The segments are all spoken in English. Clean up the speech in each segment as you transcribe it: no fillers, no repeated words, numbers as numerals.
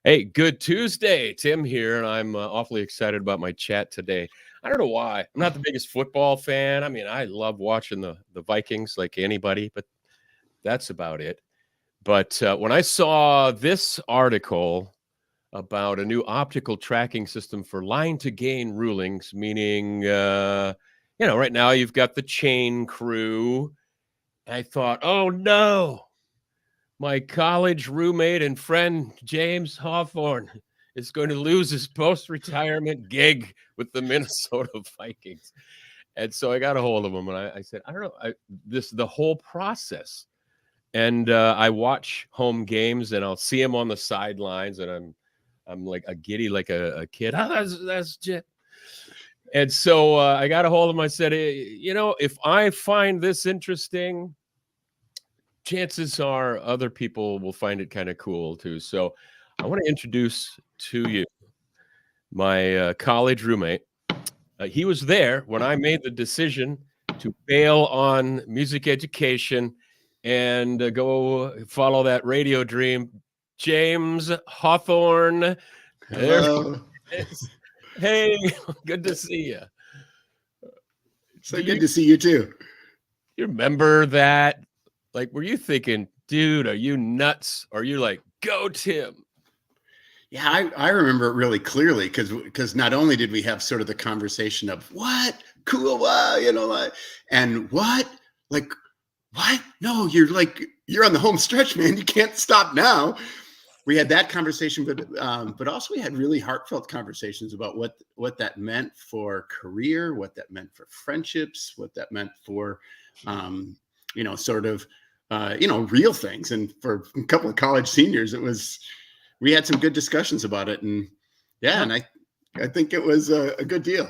Hey, good Tuesday. Tim here, and I'm awfully excited about my chat today. I don't know why. I'm not the biggest football fan. I mean, I love watching the Vikings like anybody, but that's about it. But when I saw this article about a new optical tracking system for line to gain rulings, meaning, right now you've got the chain crew. I thought, oh no, my college roommate and friend James Hawthorne is going to lose his post-retirement gig with the Minnesota Vikings. And so I got a hold of him and I said, I don't know, the whole process. And I watch home games and I'll see him on the sidelines and I'm like a giddy like a kid. Oh, that's Jim. And so I got a hold of him. I said, if I find this interesting, chances are other people will find it kind of cool too. So I want to introduce to you my college roommate. He was there when I made the decision to bail on music education and go follow that radio dream. James Hawthorne. Hello. Hey, good to see you. So good to see you too. You remember that? Like, were you thinking, dude, are you nuts? Or are you like, go Tim? Yeah, I remember it really clearly because not only did we have sort of the conversation of what cool, wow, and what, like, what? No, you're on the home stretch, man. You can't stop now. We had that conversation, but also we had really heartfelt conversations about what that meant for career, what that meant for friendships, what that meant for, real things. And for a couple of college seniors, we had some good discussions about it. And and I think it was a good deal.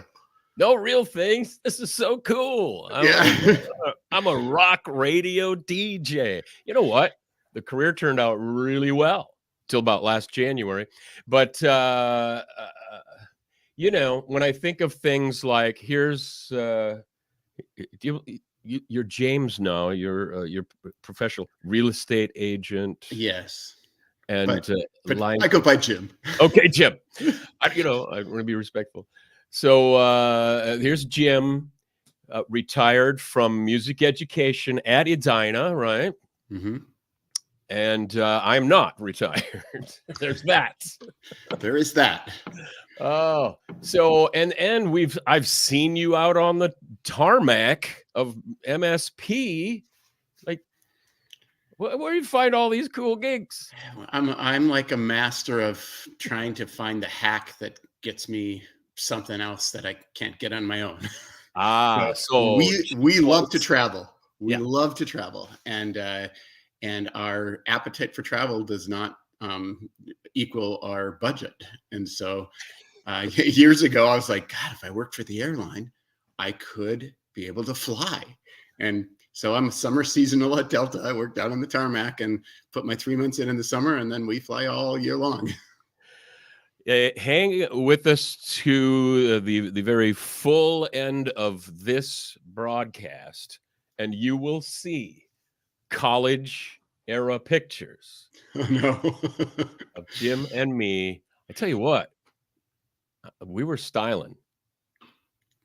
No real things. This is so cool. I'm a rock radio DJ. You know what? The career turned out really well till about last January. But, when I think of things like here's you're James now. You're professional real estate agent. Yes. And but I go by Jim. Okay, Jim. I want to be respectful. So here's Jim, retired from music education at Edina, right? Mm-hmm. And I'm not retired. There's that. There is that. Oh, so and I've seen you out on the tarmac of MSP. Like, where do you find all these cool gigs? I'm like a master of trying to find the hack that gets me something else that I can't get on my own. So we love to travel. We love to travel, and our appetite for travel does not equal our budget. And so years ago, I was like, God, if I worked for the airline, I could be able to fly. And so I'm summer seasonal at Delta. I worked out on the tarmac and put my 3 months in the summer, and then we fly all year long. Hang with us to the very full end of this broadcast, and you will see college era pictures of Jim and me. I tell you what, we were styling.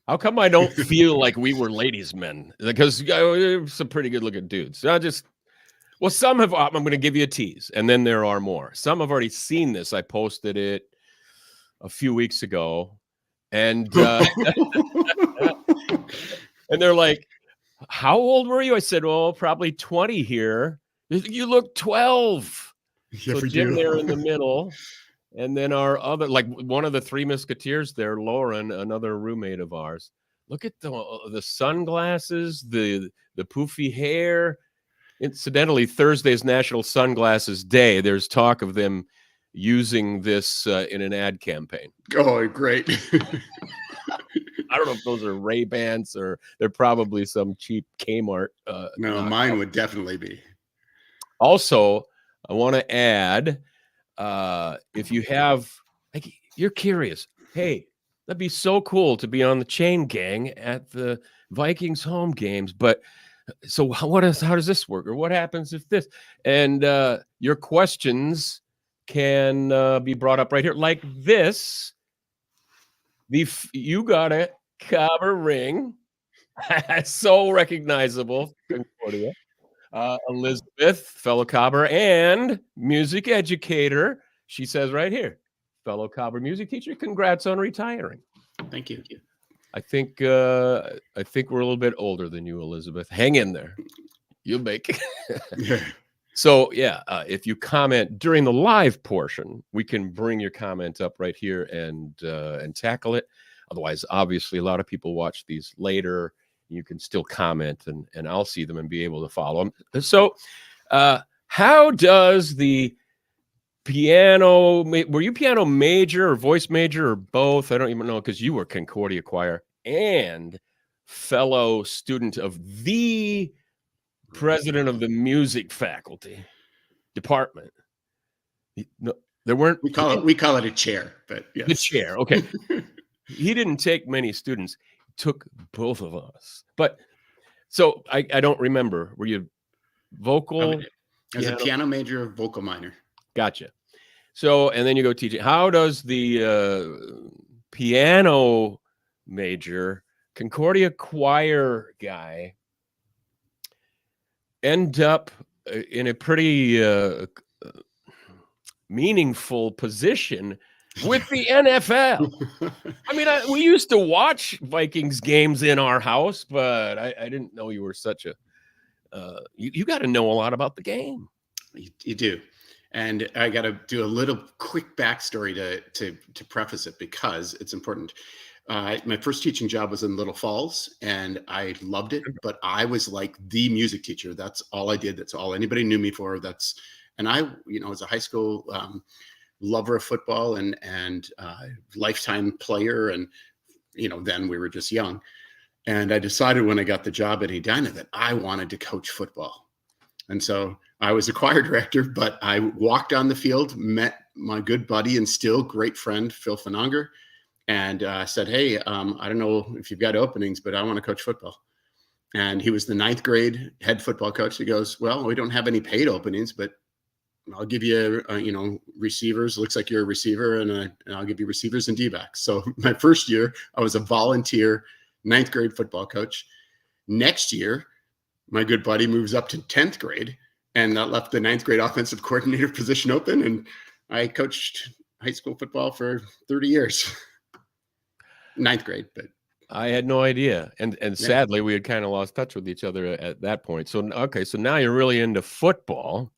How come I don't feel like we were ladies' men? Because we're some pretty good looking dudes. Some have. I'm going to give you a tease, and then there are more. Some have already seen this. I posted it a few weeks ago, and and they're like, "How old were you?" I said, "Well, probably 20 here." You look 12. So Jim there in the middle. And then our other, like one of the Three Musketeers there, Lauren, another roommate of ours. Look at the sunglasses, the poofy hair. Incidentally, Thursday's National Sunglasses Day. There's talk of them using this in an ad campaign. Oh, great. I don't know if those are Ray-Bans or they're probably some cheap Kmart. No, mine would definitely be. Also, I want to add, if you have, like, you're curious, hey, that'd be so cool to be on the chain gang at the Vikings home games. But so how does this work? Or what happens if this? And your questions can be brought up right here, like this. You got a Cobber ring, so recognizable. Concordia. Elizabeth, fellow Cobber and music educator. She says right here, fellow Cobber music teacher. Congrats on retiring. Thank you. I think we're a little bit older than you, Elizabeth. Hang in there. You'll make it. So yeah, if you comment during the live portion, we can bring your comment up right here and tackle it. Otherwise, obviously, a lot of people watch these later. You can still comment, and I'll see them and be able to follow them. So, how does the piano? Were you piano major or voice major or both? I don't even know, because you were Concordia Choir and fellow student of the president of the music faculty department. No, there weren't. We call it a chair, but yes. The chair. Okay. He didn't take many students. He took both of us. But so I don't remember. Were you vocal? As a piano major, vocal minor. Gotcha. So, and then you go teaching. How does the piano major, Concordia Choir guy end up in a pretty meaningful position with the NFL? I mean, we used to watch Vikings games in our house, but I didn't know you were such a you got to know a lot about the game. You do. And I got to do a little quick backstory to preface it, because it's important. My first teaching job was in Little Falls, and I loved it, but I was like the music teacher. That's all I did. That's all anybody knew me for. And I, as a high school lover of football and lifetime player, and then we were just young, and I decided when I got the job at Edina that I wanted to coach football. And so I was a choir director, but I walked on the field, met my good buddy and still great friend, Phil Fananger, and said, hey, I don't know if you've got openings, but I want to coach football. And he was the 9th grade head football coach. He goes, well, we don't have any paid openings, but I'll give you, receivers. Looks like you're a receiver, and I'll give you receivers and D-backs. So my first year, I was a volunteer 9th grade football coach. Next year, my good buddy moves up to 10th grade, and that left the 9th grade offensive coordinator position open. And I coached high school football for 30 years. 9th grade, but I had no idea. And sadly, we had kind of lost touch with each other at that point. So, okay. So now you're really into football.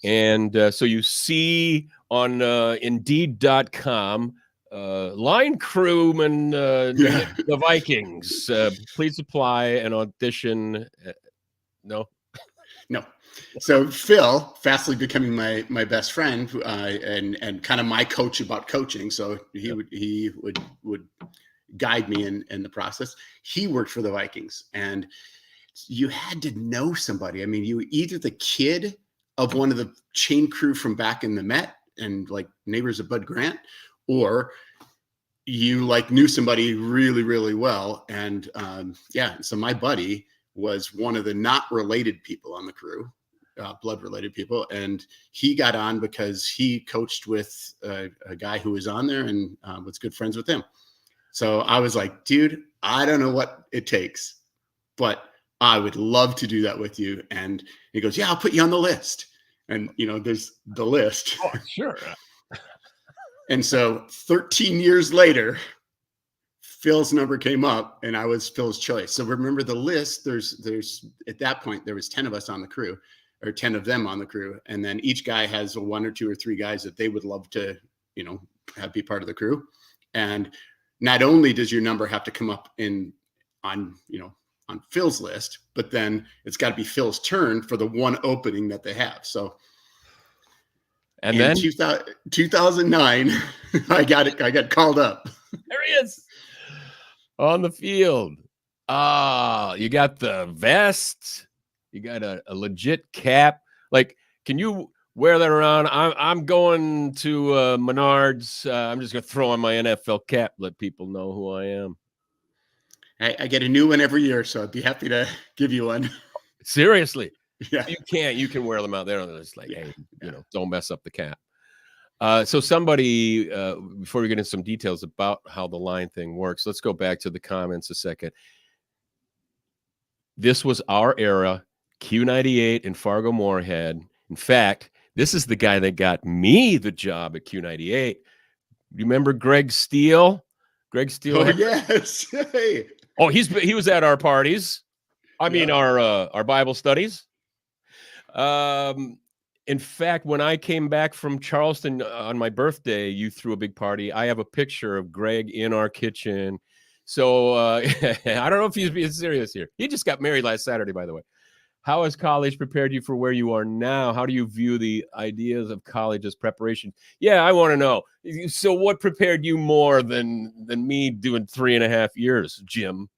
And so you see on Indeed.com, line crewman, the Vikings, please apply and audition. No. So Phil, fastly becoming my best friend, and kind of my coach about coaching. So he would guide me in the process. He worked for the Vikings, and you had to know somebody. I mean, you were either the kid of one of the chain crew from back in the Met and like neighbors of Bud Grant, or you knew somebody really, really well. And so my buddy was one of the not related people on the crew, blood related people. And he got on because he coached with a guy who was on there and was good friends with him. So I was like, dude, I don't know what it takes, but I would love to do that with you. And he goes, yeah, I'll put you on the list. And, there's the list. Oh, sure. And so 13 years later, Phil's number came up and I was Phil's choice. So remember the list, there's at that point, there was 10 of us on the crew, or 10 of them on the crew. And then each guy has 1 or 2 or 3 guys that they would love to, have be part of the crew. And not only does your number have to come up on Phil's list, but then it's got to be Phil's turn for the one opening that they have. So, and then 2009, I got called up. There he is on the field. You got the vest. You got a legit cap. Like, can you wear that around? I'm going to Menards. I'm just gonna throw on my NFL cap, let people know who I am. I get a new one every year, so I'd be happy to give you one. Seriously? Yeah. You can wear them out there. And it's like, hey, don't mess up the cap. So somebody, before we get into some details about how the line thing works, let's go back to the comments a second. This was our era, Q98 in Fargo Moorhead. In fact, this is the guy that got me the job at Q98. You remember Greg Steele? Greg Steele. Oh, yes. Hey. Oh, he was at our parties. I mean, our Bible studies. In fact, when I came back from Charleston on my birthday, you threw a big party. I have a picture of Greg in our kitchen. So I don't know if he's being serious here. He just got married last Saturday, by the way. How has college prepared you for where you are now? How do you view the ideas of college as preparation? Yeah, I want to know. So what prepared you more than me doing 3.5 years, Jim?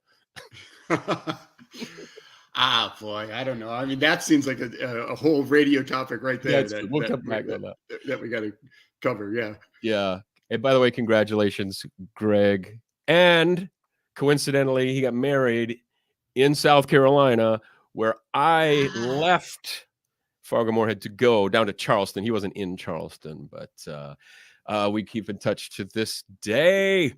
Ah, boy, I don't know. I mean, that seems like a whole radio topic right there. We'll come back on that. That we got to cover. Yeah. Yeah. And by the way, congratulations, Greg. And coincidentally, he got married in South Carolina, where I left Fargo Moorhead to go down to Charleston. He wasn't in Charleston, but we keep in touch to this day.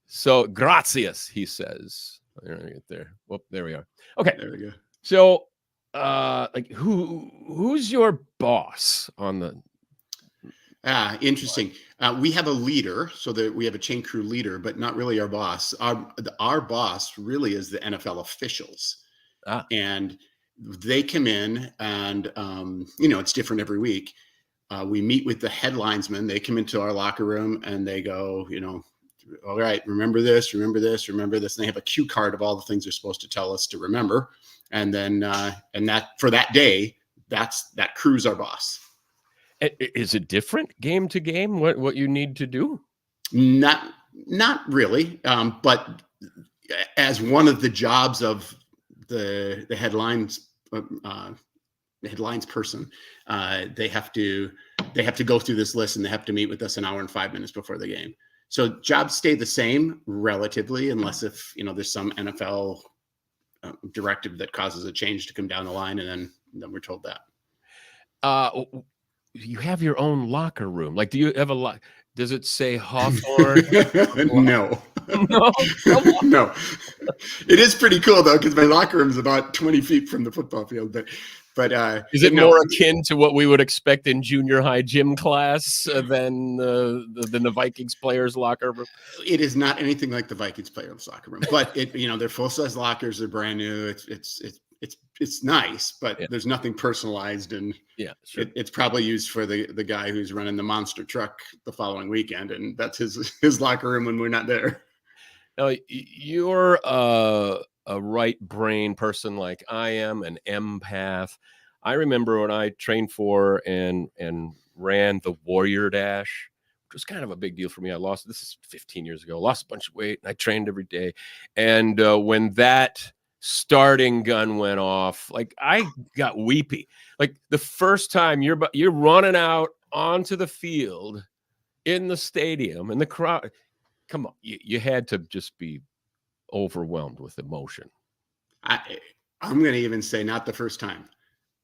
So, gracias, he says. Get there. Well, there we are. Okay. There we go. So, like, who's your boss on the? Interesting. We have a leader, so that we have a chain crew leader, but not really our boss. Our boss really is the NFL officials, and they come in, and it's different every week. We meet with the headlinesmen. They come into our locker room and they go, all right, remember this, remember this, remember this. And they have a cue card of all the things they're supposed to tell us to remember. And then, and that for that day, that crew's our boss. Is it different game to game? What you need to do? Not really. But as one of the jobs of the headlines, the headlines person, they have to go through this list and they have to meet with us an hour and 5 minutes before the game. So jobs stay the same relatively, unless if there's some NFL directive that causes a change to come down the line, and then we're told that. You have your own locker room. Like, do you have a lock? Does it say Hawthorne? No. No. It is pretty cool though, because my locker room is about 20 feet from the football field. But is it more akin to what we would expect in junior high gym class than the Vikings players' locker room? It is not anything like the Vikings players' locker room, but they're full size lockers. They're brand new. It's nice, but there's nothing personalized, and sure. It's probably used for the guy who's running the monster truck the following weekend, and that's his locker room when we're not there. Now, you're a right brain person like I am, an empath. I remember when I trained for and ran the Warrior Dash, which was kind of a big deal for me. This is 15 years ago, lost a bunch of weight, and I trained every day. And when that starting gun went off, like, I got weepy. Like, the first time you're running out onto the field in the stadium and the crowd, come on, you had to just be overwhelmed with emotion. I'm going to even say not the first time.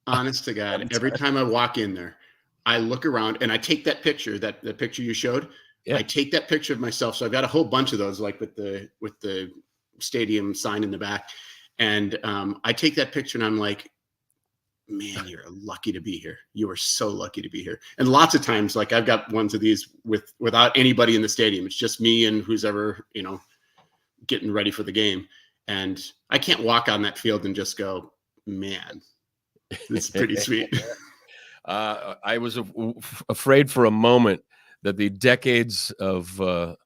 Honest to God, every time I walk in there, I look around and I take that picture, the picture you showed. Yeah. I take that picture of myself. So I've got a whole bunch of those, like with the stadium sign in the back. And I take that picture and I'm like, man, you're lucky to be here. You are so lucky to be here. And lots of times, like, I've got ones of these without anybody in the stadium. It's just me and who's ever, getting ready for the game. And I can't walk on that field and just go, man, this is pretty sweet. I was afraid for a moment that the decades of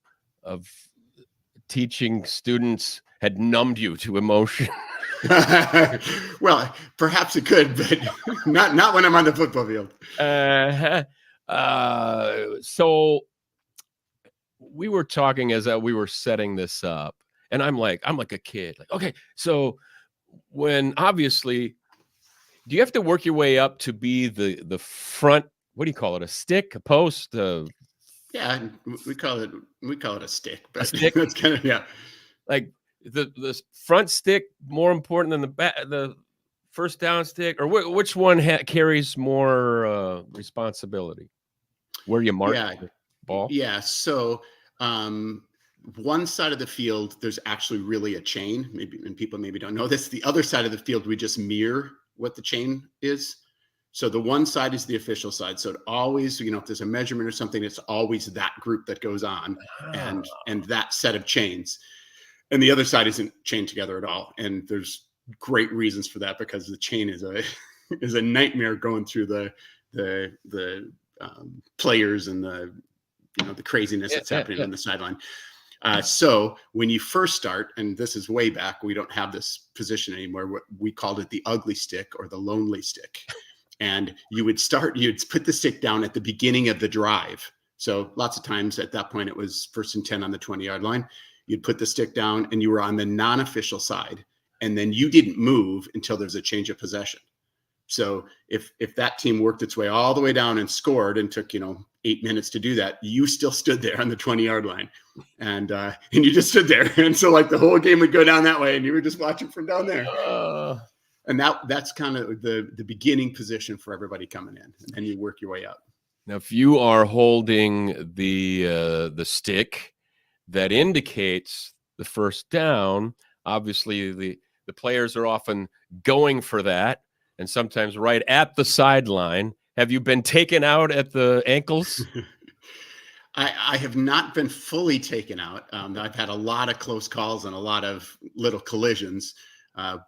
teaching students had numbed you to emotion. Well, perhaps it could, but not when I'm on the football field. So we were talking as we were setting this up, and I'm like a kid. Like, okay, so when obviously, do you have to work your way up to be the front? What do you call it? A stick, a post? Yeah, we call it a stick. But a stick. That's kind of like the front stick more important than the first down stick, or which one carries more responsibility? where you mark Yeah. the ball? Yeah. So one side of the field, there's actually really a chain. Maybe, and people maybe don't know this. The other side of the field, we just mirror what the chain is. So the one side is the official side. So it always, if there's a measurement or something, it's always that group that goes on, Ah, and that set of chains. And the other side isn't chained together at all. And there's great reasons for that, because the chain is a is a nightmare going through the players and the craziness yeah, that's yeah, happening yeah. on the sideline. So when you first start, and this is way back, we don't have this position anymore. We called it the ugly stick or the lonely stick. And you'd put the stick down at the beginning of the drive. So lots of times at that point, it was 1st and 10 on the 20-yard line. You'd put the stick down and you were on the non-official side. And then you didn't move until there's a change of possession. So if that team worked its way all the way down and scored and took 8 minutes to do that, you still stood there on the 20-yard line, and you just stood there. And so like the whole game would go down that way, and you were just watching from down there. And that's kind of the beginning position for everybody coming in, and then you work your way up. Now, if you are holding the stick that indicates the first down, obviously the players are often going for that, and sometimes right at the sideline. Have you been taken out at the ankles? I have not been fully taken out. I've had a lot of close calls and a lot of little collisions,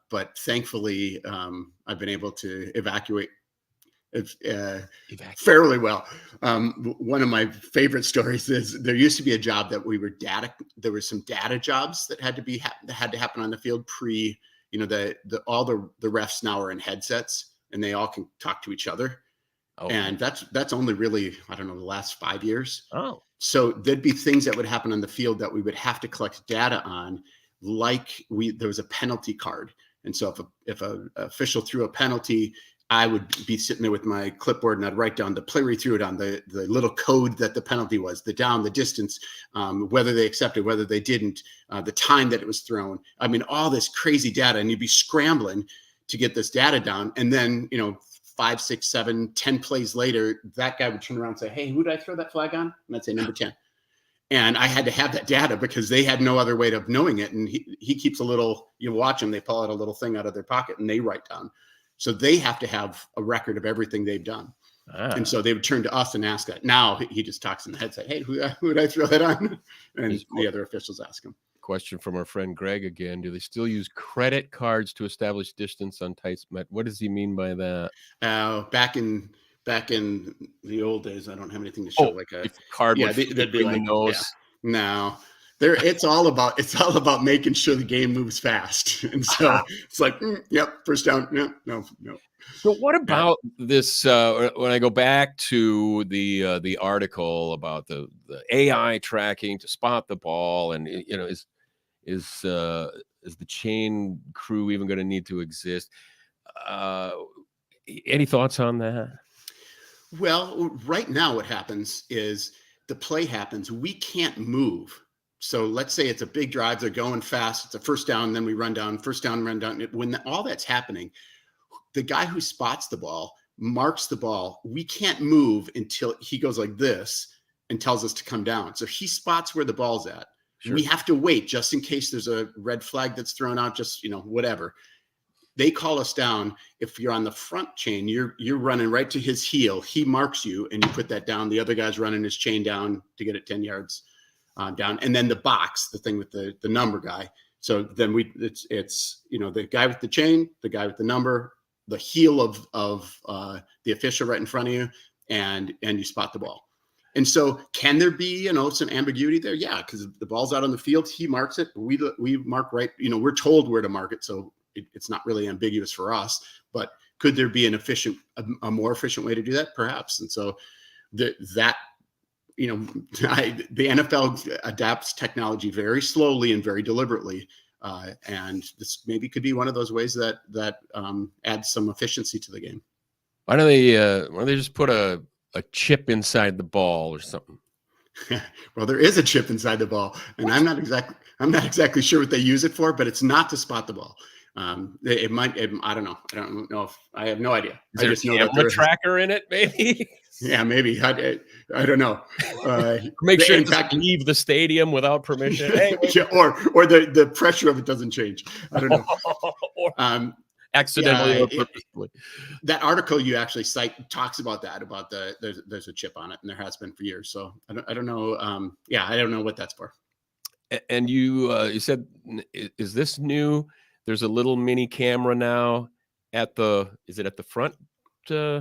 but thankfully I've been able to evacuate fairly well. One of my favorite stories is there used to be a job that there were some data jobs that had to happen on the field pre, all the refs now are in headsets and they all can talk to each other. Okay. And that's only really, I don't know, the last 5 years. Oh. So there'd be things that would happen on the field that we would have to collect data on, like there was a penalty card. And so if an official threw a penalty, I would be sitting there with my clipboard and I'd write down the play threw it on, the little code that the penalty was, the down, the distance, whether they accepted, whether they didn't, the time that it was thrown. I mean, all this crazy data, and you'd be scrambling to get this data down. And then, 5, 6, 7, 10 plays later, that guy would turn around and say, "Hey, who did I throw that flag on?" And I'd say number 10. And I had to have that data because they had no other way of knowing it. And he keeps you watch them, they pull out a little thing out of their pocket and they write down. So they have to have a record of everything they've done. And so they would turn to us and ask that. Now he just talks in the headset, "Hey, who did I throw that on?" And the other officials ask him. Question from our friend Greg again. Do they still use credit cards to establish distance on tight met? What does he mean by that? Back in the old days, I don't have anything to show. Like a card. Yeah, they'd be like, nose. Yeah. No. It's all about making sure the game moves fast. And so it's like, yep, first down. No. So what about this? When I go back to the article about the AI tracking to spot the ball, and is the chain crew even going to need to exist? Any thoughts on that? Well, right now what happens is the play happens. We can't move. So let's say it's a big drive. They're going fast. It's a first down. Then we run down, first down, run down. When all that's happening, the guy who spots the ball marks the ball. We can't move until he goes like this and tells us to come down. So he spots where the ball's at. Sure. We have to wait just in case there's a red flag that's thrown out, just, whatever. They call us down. If you're on the front chain, you're running right to his heel. He marks you and you put that down. The other guy's running his chain down to get it 10 yards down. And then the box, the thing with the number guy. So then it's the guy with the chain, the guy with the number, the heel of the official right in front of you, and you spot the ball. And so can there be, some ambiguity there? Yeah, because the ball's out on the field, he marks it. We mark right, we're told where to mark it. So it's not really ambiguous for us, but could there be a more efficient way to do that? Perhaps. And so the NFL adapts technology very slowly and very deliberately. And this maybe could be one of those ways that adds some efficiency to the game. Why don't they just put a chip inside the ball or something? Well, there is a chip inside the ball, and I'm not exactly sure what they use it for, but it's not to spot the ball. It might. I don't know. I don't know if I have no idea. Is I there just a know that camera there is. tracker in it, maybe? Yeah, maybe. I don't know. Make sure In it doesn't fact, leave the stadium without permission. Hey, wait. yeah, or the pressure of it doesn't change. I don't know. Or accidentally Yeah, or purposefully. that article you actually cite talks about that. About there's a chip on it, and there has been for years. So I don't know. Yeah, I don't know what that's for. And you said, is this new? There's a little mini camera now at is it at the front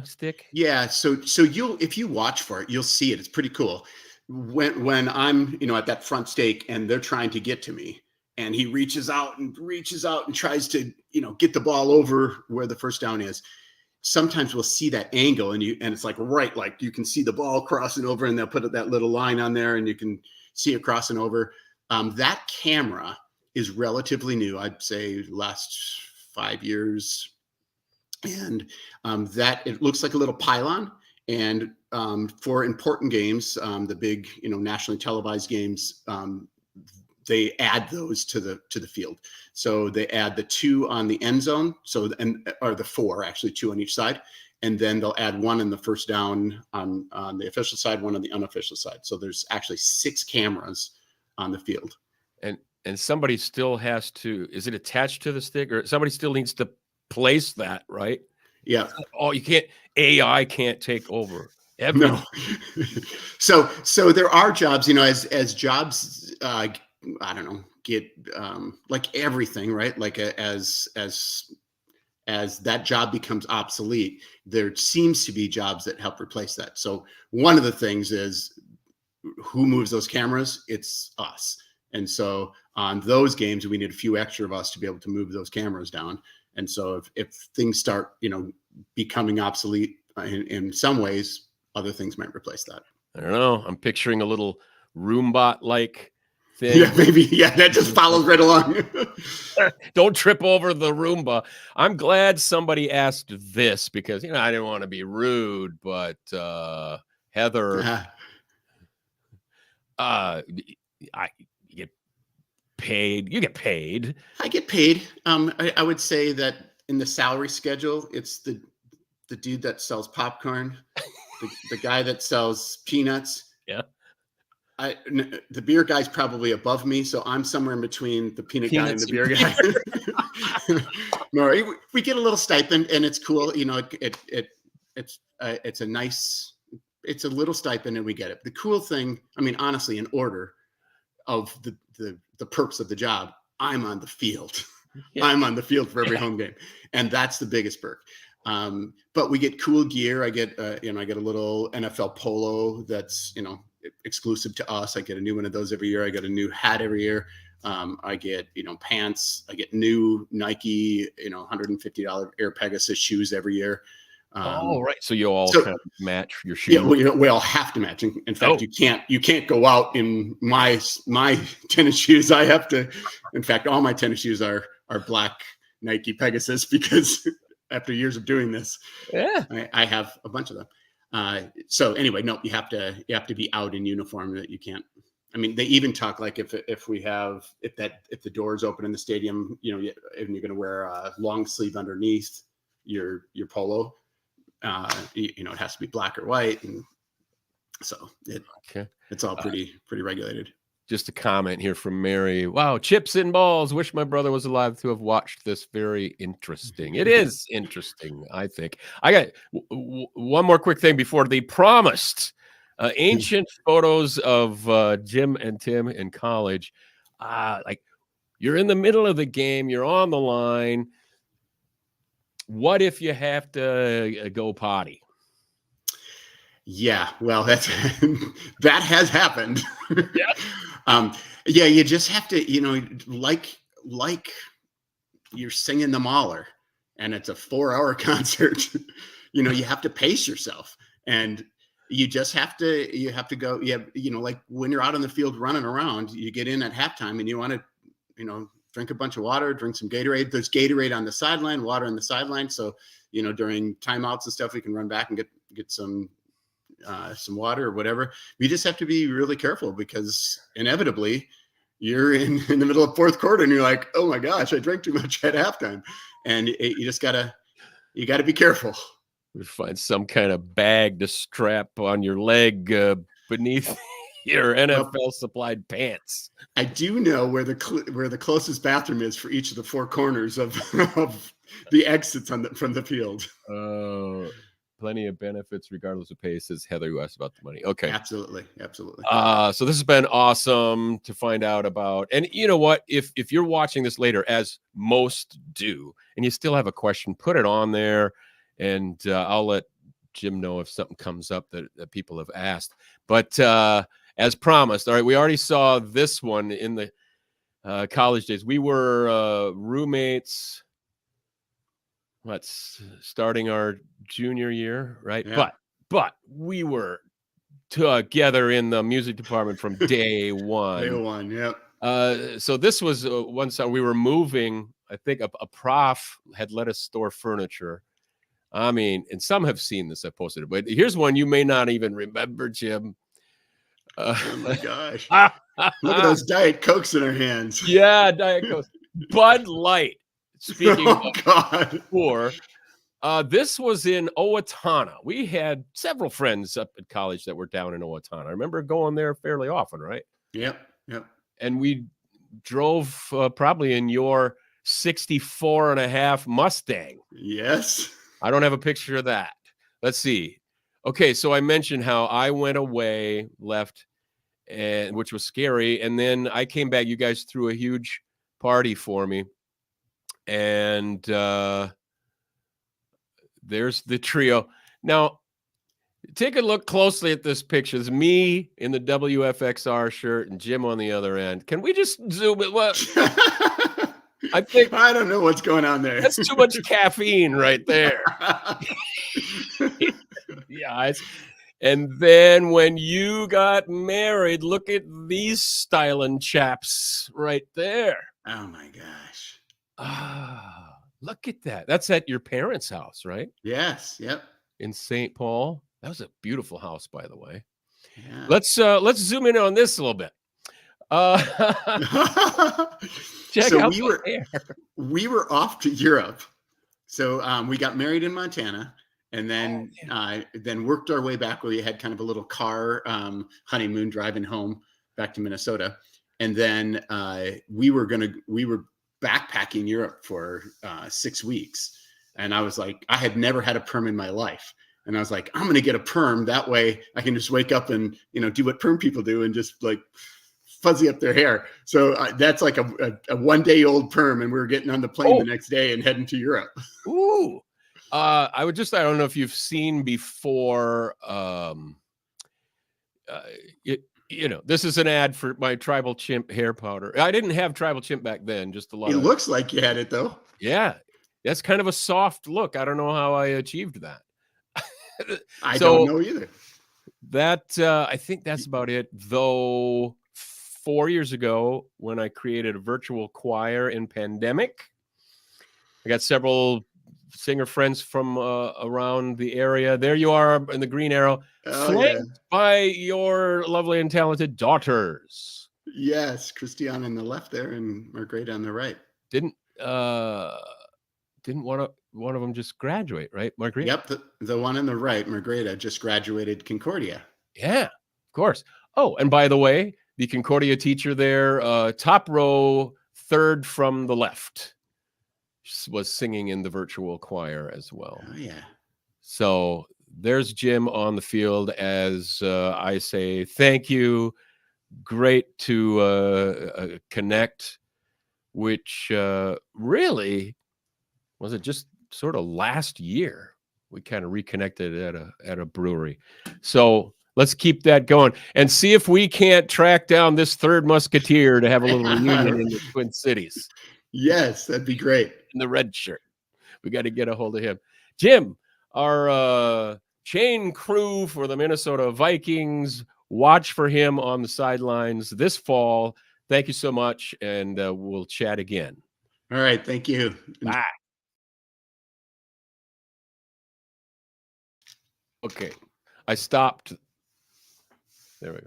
stick? Yeah, so you'll if you watch for it, you'll see it. It's pretty cool. When I'm at that front stake and they're trying to get to me, and he reaches out and tries to get the ball over where the first down is. Sometimes we'll see that angle and it's like you can see the ball crossing over, and they'll put that little line on there and you can see it crossing over. That camera is relatively new. I'd say last 5 years. And that it looks like a little pylon. And for important games, the big, nationally televised games, they add those to the field. So they add the 2 on the end zone. Or the 4 actually, 2 on each side. And then they'll add 1 in the first down on the official side, 1 on the unofficial side. So there's actually 6 cameras on the field. And somebody still has to, is it attached to the stick, or somebody still needs to place that, right? Yeah. Oh, AI can't take over. No. So there are jobs, as jobs, I don't know, get like everything, right? Like as that job becomes obsolete, there seems to be jobs that help replace that. So one of the things is, who moves those cameras? It's us. And so on those games, we need a few extra of us to be able to move those cameras down. And so if things start, becoming obsolete in some ways, other things might replace that. I don't know. I'm picturing a little Roombot-like thing. Yeah, maybe. Yeah, that just follows right along. Don't trip over the Roomba. I'm glad somebody asked this because, I didn't want to be rude, but Heather, you get paid. You get paid. I get paid. I would say that in the salary schedule, it's the dude that sells popcorn, the guy that sells peanuts. Yeah. The beer guy's probably above me, so I'm somewhere in between the peanut guy and the beer guy. No, we get a little stipend, and it's cool. It's a nice, it's a little stipend, and we get it. The cool thing, honestly, in order of the perks of the job, I'm on the field. Yeah. I'm on the field for every home game, and that's the biggest perk. But we get cool gear. I get I get a little NFL polo that's exclusive to us. I get a new one of those every year. I get a new hat every year. I get pants. I get new Nike $150 Air Pegasus shoes every year. Right. So you all kind of match your shoes. Yeah, we all have to match. In fact, you can't go out in my tennis shoes. I have to. In fact, all my tennis shoes are black Nike Pegasus because after years of doing this, I have a bunch of them. So anyway, no, you have to be out in uniform. That you can't. They even talk like if the doors open in the stadium, and you're going to wear a long sleeve underneath your polo. It has to be black or white, and so it's all pretty regulated. Just a comment here from Mary. Wow, chips and balls. Wish my brother was alive to have watched this. Very interesting. It is interesting, I think. I got one more quick thing before the promised ancient photos of Jim and Tim in college. Like you're in the middle of the game, you're on the line. What if you have to go potty? Yeah, well, that has happened. Yeah. Yeah, you just have to, like you're singing the Mahler, and it's a 4-hour concert. You have to pace yourself, and you just have to go. Yeah, like when you're out on the field running around, you get in at halftime, and you want to, drink a bunch of water, drink some Gatorade. There's Gatorade on the sideline, water on the sideline. So, during timeouts and stuff, we can run back and get some water or whatever. We just have to be really careful because inevitably you're in the middle of fourth quarter and you're like, oh my gosh, I drank too much at halftime. And you just gotta be careful. We find some kind of bag to strap on your leg beneath your Well, NFL supplied pants. I do know where the closest bathroom is for each of the four corners of of the exits from the field. Plenty of benefits regardless of pay, says Heather, who asked about the money. Okay. Absolutely. So this has been awesome to find out about. And you know what? If you're watching this later, as most do, and you still have a question, put it on there, and I'll let Jim know if something comes up that people have asked. But as promised, all right, we already saw this one in the college days. We were roommates. Starting our junior year, right? Yeah. But we were together in the music department from day one. Day one, yep. So this was one time we were moving. I think a prof had let us store furniture. I mean, and some have seen this. I posted it, but here's one you may not even remember, Jim. Oh my gosh! Look at those Diet Cokes in our hands. Yeah, Diet Coke, Bud Light. Speaking of God. poor, this was in Owatonna. We had several friends up at college that were down in Owatonna. I remember going there fairly often, right? Yep. And we drove probably in your 64.5 Mustang. Yes. I don't have a picture of that. Let's see. Okay, so I mentioned how I went away, left, and which was scary. And then I came back. You guys threw a huge party for me. And there's the trio. Now, take a look closely at this picture. It's me in the WFXR shirt and Jim on the other end. Can we just zoom it? Well, I think I don't know what's going on there. that's too much caffeine right there. Yeah. And then when you got married, look at these styling chaps right there. Oh my gosh. Ah, look at that. That's at your parents' house, right? Yes. Yep. In St. Paul. That was a beautiful house, by the way. Yeah. Let's zoom in on this a little bit. Check so out we were off to Europe. So we got married in Montana, and then then worked our way back. We had kind of a little car honeymoon driving home back to Minnesota, and then we were backpacking Europe for 6 weeks. And I was like, I had never had a perm in my life. And I was like, I'm going to get a perm. That way I can just wake up and, do what perm people do and just like fuzzy up their hair. So that's like a 1 day old perm. And we were getting on the plane the next day and heading to Europe. Ooh. I don't know if you've seen before. This is an ad for my Tribal Chimp hair powder. I didn't have Tribal Chimp back then, just a lot. It looks like you had it though. Yeah. That's kind of a soft look. I don't know how I achieved that. I don't know either. That I think that's about it. Though 4 years ago, when I created a virtual choir in pandemic, I got several singer friends from around the area. There you are in the green arrow, flanked by your lovely and talented daughters. Yes, Christiane on the left there and Margaret on the right. Didn't one of them just graduate, right, Margaret? Yep, the one on the right, Margareta, just graduated Concordia. Yeah, of course. Oh, and by the way, the Concordia teacher there, top row, third from the left, was singing in the virtual choir as well. Oh, yeah. So there's Jim on the field as I say thank you. Great to connect, which really was it just sort of last year we kind of reconnected at a brewery. So let's keep that going and see if we can't track down this third musketeer to have a little reunion in the Twin Cities. Yes, that'd be great. In the red shirt. We got to get a hold of him. Jim, our chain crew for the Minnesota Vikings. Watch for him on the sidelines this fall. Thank you so much, and we'll chat again. All right. Thank you. Bye. Okay. I stopped. There we go.